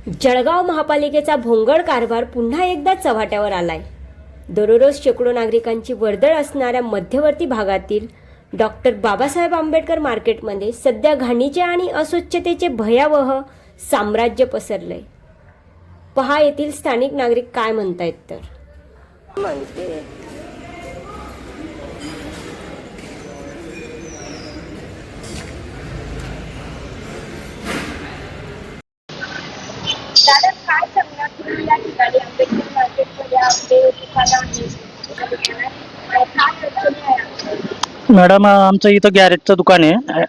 जळगाव महापालिकेचा भोंगळ कारभार पुन्हा एकदा चव्हाट्यावर आलाय। दररोज शेकडो नागरिकांची वर्दळ असणाऱ्या मध्यवर्ती भागातील डॉक्टर बाबासाहेब आंबेडकर मार्केटमध्ये सध्या घाणीचे आणि अस्वच्छतेचे भयावह साम्राज्य पसरलंय। पहा येथील स्थानिक नागरिक काय म्हणतायत तर दादा काय सांगणार तुम्ही या ठिकाणी आंबेडकर मार्केटमध्ये आपले दुकान आहे काय अडचणी आहे? मॅडम, आमचं इथं गॅरेजचं दुकान आहे,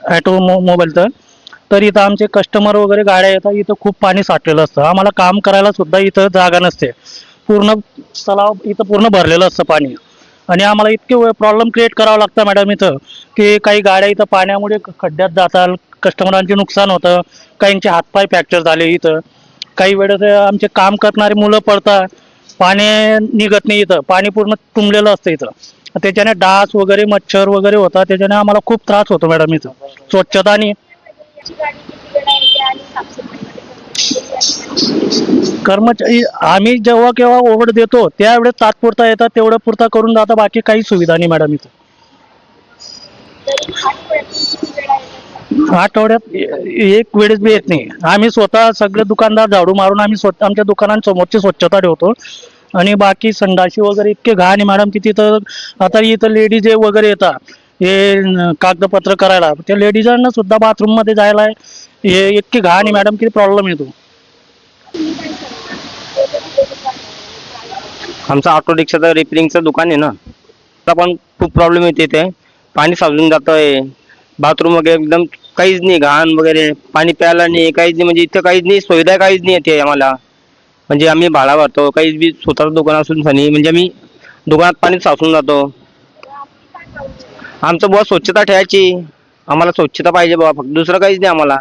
ॲटो मोबाईलचं. तर इथं आमचे कस्टमर वगैरे गाड्या येतात. इथं खूप पाणी साठलेलं असतं. आम्हाला काम करायला सुद्धा इथं जागा नसते. पूर्ण तलाव इथं पूर्ण भरलेलं असतं पाणी. आणि आम्हाला इतके प्रॉब्लेम क्रिएट करावं लागतं मॅडम इथं, की काही गाड्या इथं पाण्यामुळे खड्ड्यात जातात, कस्टमरांचे नुकसान होतं, काहींचे हातपाय फ्रॅक्चर झाले इथं. काही वेळेस आमचे काम करणारे मुलं पडतात, पाणी निघत नाही इथं, पाणी पूर्ण तुंबलेलं असतं इथं. त्याच्याने डास वगैरे मच्छर वगैरे होतात. त्याच्याने आम्हाला खूप त्रास होतो मॅडम इथं. स्वच्छता आणि याची गाडी किती वेळा येते आणि साफसफाईमध्ये कर्मचारी आम्ही जेव्हा केव्हा ओव्हर देतो त्यावेळेस तात्पुरता येतात, तेवढं पुरता करून जातात. बाकी काही सुविधा नाही मॅडम इथं. तरी आठवड्यातून किती वेळा येतात? आठवड्यात एक वेळेस बी येत नाही. आम्ही स्वतः सगळे दुकानदार झाडू मारून आम्ही स्वतः आमच्या दुकानांसमोरची स्वच्छता ठेवतो. आणि बाकी संडाशी वगैरे इतके घाण आहे मॅडम की तिथं आता इथं लेडीज वगैरे येतात हे कागदपत्र करायला, त्या लेडीजांना सुद्धा बाथरूम मध्ये जायला हे इतकी घाण आहे मॅडम की प्रॉब्लेम येतो. आमचं ऑटो रिक्षाचं रिपेरिंगचं दुकान आहे ना, तर पण खूप प्रॉब्लेम येते. ते पाणी साचून जातंय, बाथरूम वगैरे एकदम काहीच नाही, घाण वगैरे, पाणी प्यायला नाही, काहीच नाही. म्हणजे इथं काहीच नाही, सुविधा काहीच नाही येते आम्हाला. म्हणजे आम्ही भाडा भरतो, काही बी स्वतःचं दुकान असून सनी म्हणजे आम्ही दुकानात पाणी साचून जातो. आमचं बुवा स्वच्छता ठेवायची, आम्हाला स्वच्छता पाहिजे बाबा, फक्त दुसरं काहीच नाही आम्हाला,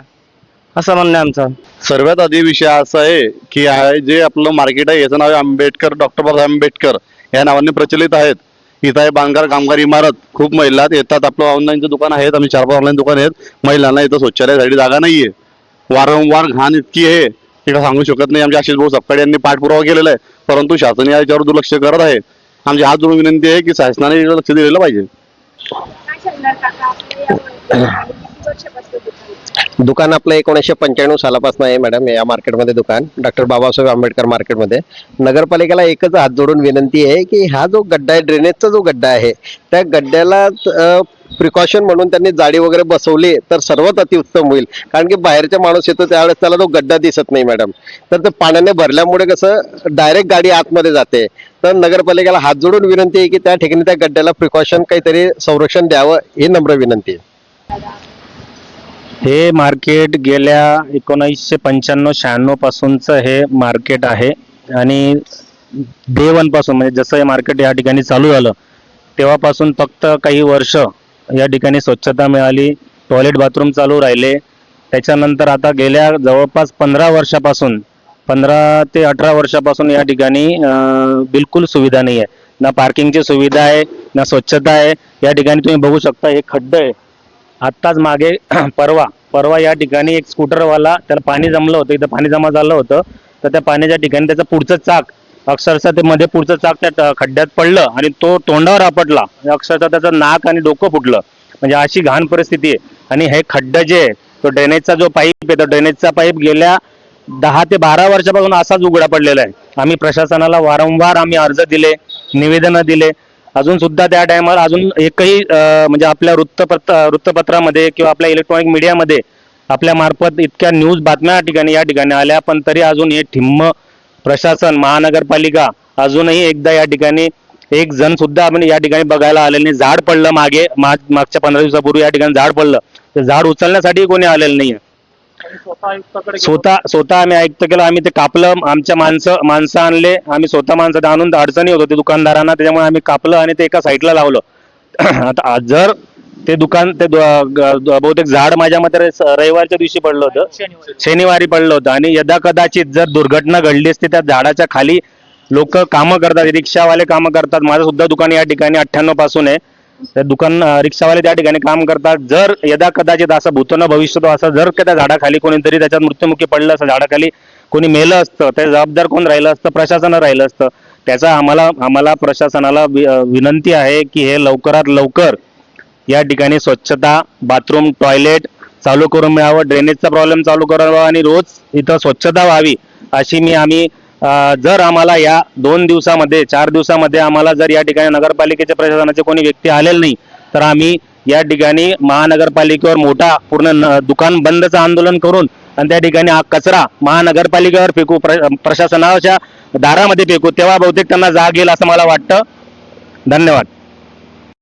असं म्हणणं आहे आमचं. सर्वात आधी विषय असा आहे की जे आपलं मार्केट आहे याचं नाव आहे आंबेडकर, डॉक्टर बाबासाहेब आंबेडकर या नावाने प्रचलित आहेत. इथं आहे बांधकाम कामगार इमारत. खूप महिला येतात. आपलं ऑनलाईनचं दुकान आहेत, आम्ही 4-5 ऑनलाईन दुकान आहेत. महिलांना इथं शौचालयासाठी जागा नाहीये. वारंवार घाण इतकी आहे इकडे सांगू शकत नाही. आमचे आशिष भाऊ सपकाळे यांनी पाठपुरावा केलेला आहे, परंतु शासन याच्यावर दुर्लक्ष करत आहे. आमची हात जोडून विनंती आहे की शासनाने याच्यावर लक्ष दिलेलं पाहिजे. काय सांगणार काका आपल्या या किती वर्षापासून दुकान? दुकान आपलं 1995 सालापासून आहे मॅडम. या मार्केटमध्ये दुकान डॉक्टर बाबासाहेब आंबेडकर मार्केटमध्ये. नगरपालिकेला एकच हात जोडून विनंती आहे की हा जो गड्डा आहे, ड्रेनेजचा जो गड्डा आहे, त्या गड्ड्याला प्रिकॉशन म्हणून त्यांनी जाळी वगैरे बसवली तर सर्वात अतिउत्तम होईल. कारण की बाहेरचा माणूस येतो त्यावेळेस त्याला तो गड्डा दिसत नाही मॅडम. तर ते पाण्याने भरल्यामुळे कसं डायरेक्ट गाडी आतमध्ये जाते. तर नगरपालिकेला हात जोडून विनंती आहे की त्या ठिकाणी त्या गड्ड्याला प्रिकॉशन काहीतरी संरक्षण द्यावं, ही नम्र विनंती आहे. हे मार्केट गेल्या 1995-96 पासूनचं हे मार्केट आहे. आणि डे वन पासून म्हणजे जसं हे मार्केट या ठिकाणी चालू झालं तेव्हापासून फक्त काही वर्ष या ठिकाणी स्वच्छता मिळाली, टॉयलेट बाथरूम चालू राहिले. त्याच्यानंतर आता गेल्या जवळपास 15 वर्षापासून 15 ते 18 वर्षापासून या ठिकाणी बिलकुल सुविधा नाही आहे. ना पार्किंगची सुविधा आहे, ना स्वच्छता आहे. या ठिकाणी तुम्ही बघू शकता हे खड्डे आहे. आत्ताच मागे परवा या ठिकाणी एक स्कूटरवाला, त्याला पाणी जमलं होतं, इथं पाणी जमा झालं होतं, तर त्या पाण्याच्या ठिकाणी त्याचं पुढचं चाक अक्षरशः ते मध्ये पुढचं चाक त्या खड्ड्यात पडलं आणि तो तोंडावर आपटला. अक्षरशः त्याचं नाक आणि डोकं फुटलं. म्हणजे अशी घाण परिस्थिती आहे. आणि हे खड्डा जे आहे तो ड्रेनेजचा जो पाईप आहे, तो ड्रेनेजचा पाईप गेल्या 10 ते 12 वर्षापासून असाच उघडा पडलेला आहे. आम्ही प्रशासनाला वारंवार अर्ज दिले, निवेदनं दिले. अजून सुद्धा त्या टायमाला अजून एकही म्हणजे आपल्या वृत्तपत्रामध्ये किंवा आपल्या इलेक्ट्रॉनिक मीडियामध्ये आपल्या मार्फत इतक्या न्यूज बातम्या या ठिकाणी आल्या, पण तरी अजून हे ठिम्म प्रशासन, महानगरपालिका अजूनही एकदा या ठिकाणी एक जण सुद्धा आपण या ठिकाणी बघायला आलेलं नाही. झाड पडलं मागच्या 15 दिवसापूर्वी या ठिकाणी झाड पडलं, ते झाड उचलण्यासाठी कोणी आलेलं नाहीये. स्वतः आम्ही आयुक्त केलं, आम्ही ते कापलं, आमच्या माणसं आणले, आम्ही स्वतः माणसं आणून अडचणी होतो ते दुकानदारांना, त्याच्यामुळे आम्ही कापलं आणि ते एका साईडला लावलं. आता जर ते दुकान बहुतेक झाड माझ्या मते रविवारच्या दिवशी पडलं होतं, शनिवारी पडलं होतं. आणि यदा कदाचित जर दुर्घटना घडली असते, त्या झाडाच्या खाली लोक कामं करतात, रिक्षावाले कामं करतात. माझं सुद्धा दुकान या ठिकाणी 98 पासून आहे. त्या रिक्षावाले त्या ठिकाणी काम करतात. जर यदा कदाचित असं भूतो न भविष्यतो असं जर त्या झाडाखाली कोणीतरी त्याच्यात मृत्युमुखी पडलं असं, झाडाखाली कोणी मेलं असतं, त्या जबाबदार कोण राहिलं असतं? प्रशासन राहिलं असतं. त्याचा आम्हाला प्रशासनाला विनंती आहे की हे लवकरात लवकर या ठिकाणी स्वच्छता, बाथरूम, टॉयलेट चालू करून मिळावं, ड्रेनेजचा प्रॉब्लेम चालू करावा आणि रोज इथं स्वच्छता व्हावी अशी आम्ही जर आम्हाला या 2 दिवसामध्ये 4 दिवसामध्ये आम्हाला जर या ठिकाणी नगरपालिकेच्या प्रशासनाचे कोणी व्यक्ती आलेले नाही तर आम्ही या ठिकाणी महानगरपालिकेवर मोठा पूर्ण दुकान बंदचं आंदोलन करून आणि त्या ठिकाणी हा कचरा महानगरपालिकेवर फेकू, प्रशासनाच्या दारामध्ये फेकू. तेव्हा बहुतेक त्यांना जाग येईल असं मला वाटतं. धन्यवाद.